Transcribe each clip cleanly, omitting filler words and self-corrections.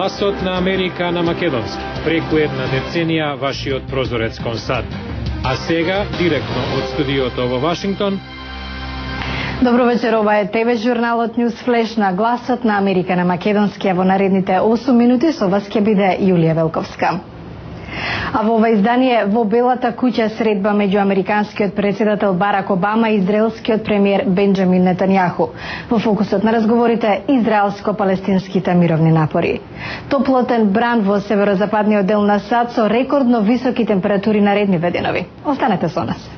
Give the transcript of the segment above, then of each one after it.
Гласот на Америка на македонски. Преку една деценија вашиот прозорец кон САД. А сега, директно од студиото во Вашингтон. Добро вечер, ова е ТВ журналот News Flash на Гласот на Америка на македонски, а во наредните 8 минути со вас ќе биде Јулија Велковска. А во ова издание, во Белата куќа средба меѓу американскиот председател Барак Обама и израелскиот премиер Бенџамин Нетањаху. Во фокусот на разговорите израелско-палестинските мировни напори. Топлотен бран во северозападниот дел на САД со рекордно високи температури наредниве денови. Останете со нас.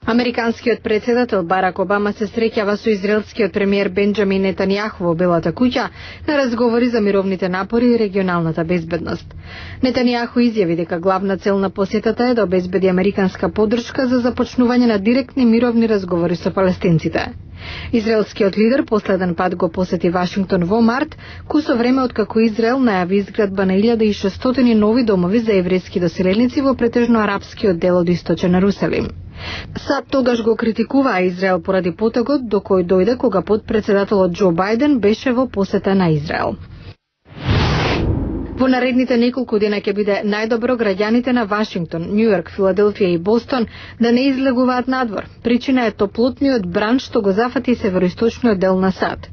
Американскиот председател Барак Обама се среќава со израелскиот премиер Бенџамин Нетањаху во Белата куќа на разговори за мировните напори и регионалната безбедност. Нетањаху изјави дека главна цел на посетата е да обезбеди американска поддршка за започнување на директни мировни разговори со палестинците. Израелскиот лидер последен пат го посети Вашингтон во март, кусо време откако Израел најави изградба на 1600 нови домови за еврејски доселеници во претежно арапскиот дел од источен Ерусалим. САД тогаш го критикуваа Израел поради потегот до кој дојде кога подпредседателот Џо Бајден беше во посета на Израел. Во наредните неколку дена ќе биде најдобро граѓаните на Вашингтон, Њујорк, Филаделфија и Бостон да не излегуваат надвор. Причина е топлотниот бран што го зафати североисточниот дел на САД.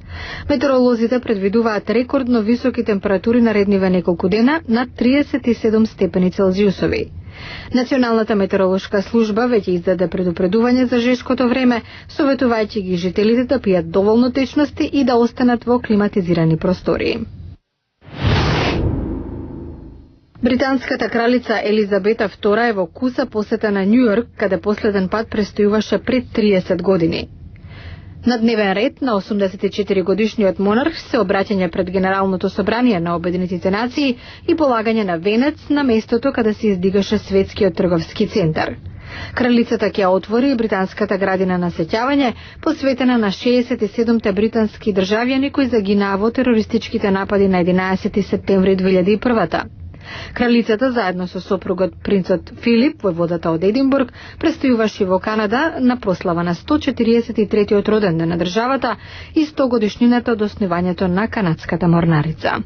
Метеоролозите предвидуваат рекордно високи температури наредниве неколку дена над 37 степени Целзиусови. Националната метеоролошка служба веќе издаде предупредување за жешкото време, советувајќи ги жителите да пијат доволно течности и да останат во климатизирани простории. Британската кралица Елизабета II е во куса посета на Њујорк, каде последен пат престојуваше пред 30 години. На дневен ред на 84 годишниот монарх се обраќање пред Генералното собрание на Обединетите нации и полагање на венец на местото каде се издигаше светскиот трговски центар. Кралицата ќе отвори британската градина на сеќавање, посветена на 67-те британски државјани кои загинаа во терористичките напади на 11 септември 2001. Кралицата заедно со сопругот принцот Филип, војводата од Единбург, престојуваше во Канада на прослава на 143-тиот роден ден на државата и 100 годишнината од основањето на канадската морнарица.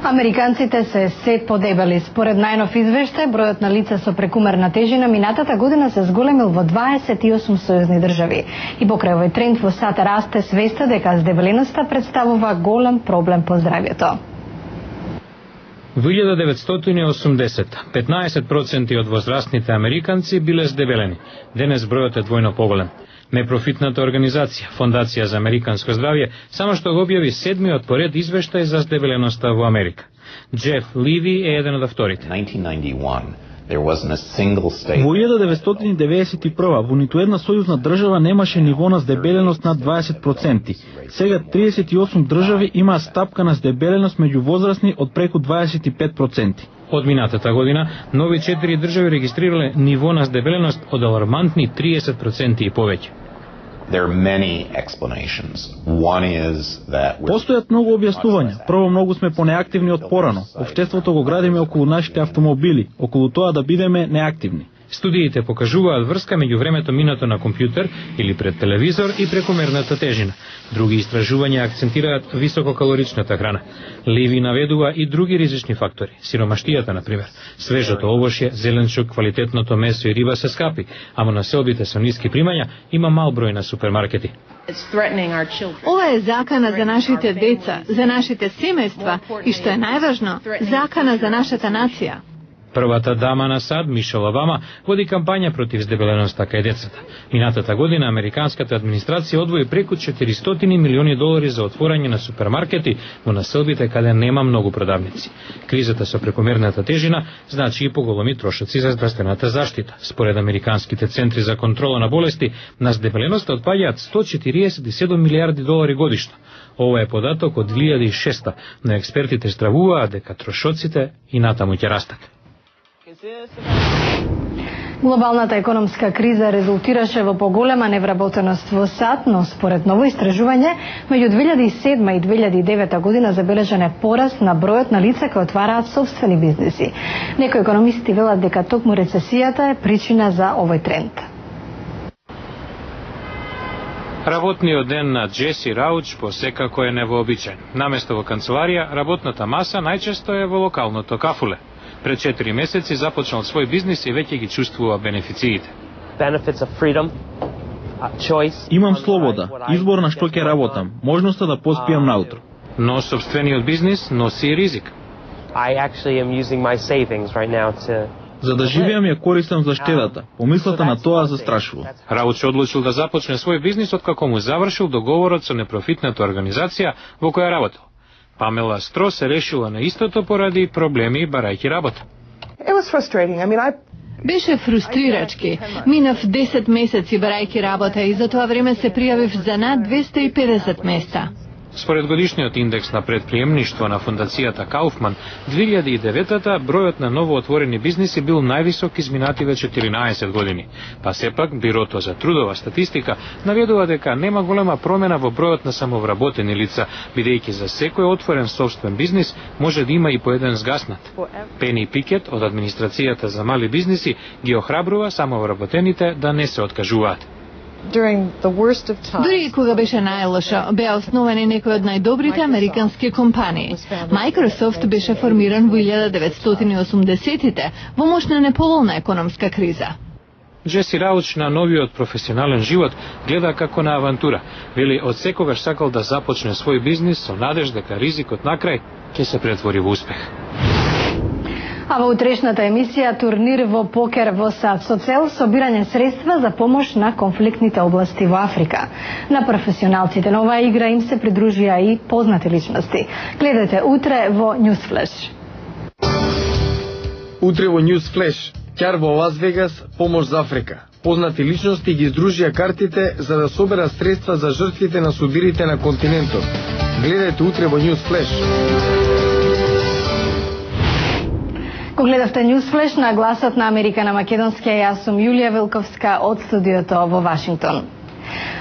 Американците се подебели. Според најнов извештај, бројот на лица со прекумерна тежина минатата година се зголемил во 28 сојузни држави. И покрај овој тренд во САД расте свеста дека здебеленоста представува голем проблем по здравјето. Во 1980, 15% од возрастните американци биле здебелени. Денес бројот е двојно поголем. Непрофитната организација, Фондација за американско здравје, само што го објави 7-миот поред извештај за здебеленоста во Америка. Джеф Ливи е еден од авторите. Во 1991 во ниту една сојузна држава немаше ниво на здебеленост над 20%. Сега 38 држави имаат стапка на здебеленост меѓу возрастни од преку 25%. Од минатата година, нови 4 држави регистрирале ниво на здебеленост од алармантни 30% и повеќе. Постојат многу објаснувања. Прво, многу сме понеактивни од порано. Општеството го градиме околу нашите автомобили, околу тоа да бидеме неактивни. Студиите покажуваат врска меѓу времето минато на компјутер или пред телевизор и прекомерната тежина. Други истражувања акцентираат висококалоричната храна. Ливи наведува и други ризични фактори. Сиромаштијата, например. Свежото овошје, зеленчук, квалитетното месо и риба се скапи, ама населбите со ниски примања има мал број на супермаркети. Ова е закана за нашите деца, за нашите семејства и што е најважно, закана за нашата нација. Првата дама на САД, Мишел Обама, води кампања против здебеленоста кај децата. Минатата година американската администрација одвои преку 400 милиони долари за отворање на супермаркети во населбите каде нема многу продавници. Кризата со прекомерната тежина значи и поголеми трошоци за здравствената заштита. Според американските центри за контрола на болести, на здебеленоста отпаѓаат 147 милиарди долари годишно. Ова е податок од 2006, но експертите стравуваат дека трошоците и натаму ќе растат. Глобалната економска криза резултираше во поголема невработеност во САД, но според ново истражување, меѓу 2007 и 2009 година забележан е пораст на бројот на лица кои отвараат собствени бизнеси. Некои економисти велат дека токму рецесијата е причина за овој тренд. Работниот ден на Джеси Рауч посекако е невообичаен. Наместо во канцеларија, работната маса најчесто е во локалното кафуле. Пред 4 месеци започнал свој бизнис и веќе ги чувствува бенефициите. Имам слобода, избор на што ќе работам, можноста да поспијам наутро. Но собствениот бизнис носи и ризик. За да живеам ја користам за штедата, помислата на тоа застрашува. Рауч одлучил да започне свој бизнис откако му завршил договорот со непрофитната организација во која работел. Памела Стро се решила на истото поради проблеми барајќи работа. Беше фрустрирачки. Минав 10 месеци барајќи работа и за тоа време се пријавив за над 250 места. Според годишниот индекс на предприемништво на фондацијата Кауфман, 2009-та бројот на новоотворени бизниси бил највисок изминативе 14 години. Па сепак, Бирото за трудова статистика наведува дека нема голема промена во бројот на самовработени лица, бидејќи за секој отворен собствен бизнис може да има и по еден згаснат. Пени Пикет од администрацијата за мали бизниси ги охрабрува самовработените да не се откажуваат. Дури и кога беше најлоша, беа основани некои од најдобрите американски компании. Microsoft беше формиран во 1980-тите во моќ на неповолна економска криза. Джеси Рауч на новиот професионален живот гледа како на авантура. Вели, од секогаш сакал да започне свој бизнис со надеж дека ризикот накрај ќе се претвори во успех. А во утрешната емисија турнир во покер во САД со цел собирање средства за помош на конфликтните области во Африка. На професионалците на оваа игра им се придружија и познати личности. Гледате утре во Newsflash. Утре во Newsflash, ќар во Лас Вегас, помош за Африка. Познати личности ги издружија картите за да соберат средства за жртвите на судирите на континентот. Гледате утре во Newsflash. Го гледавте Newsflash на гласот на Америка на македонски, јас сум Јулија Вилковска од студиото во Вашингтон.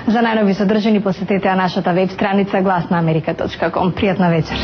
За најнови содржини посетете нашата веб страница гласнааmerika.com. Пријатна вечер.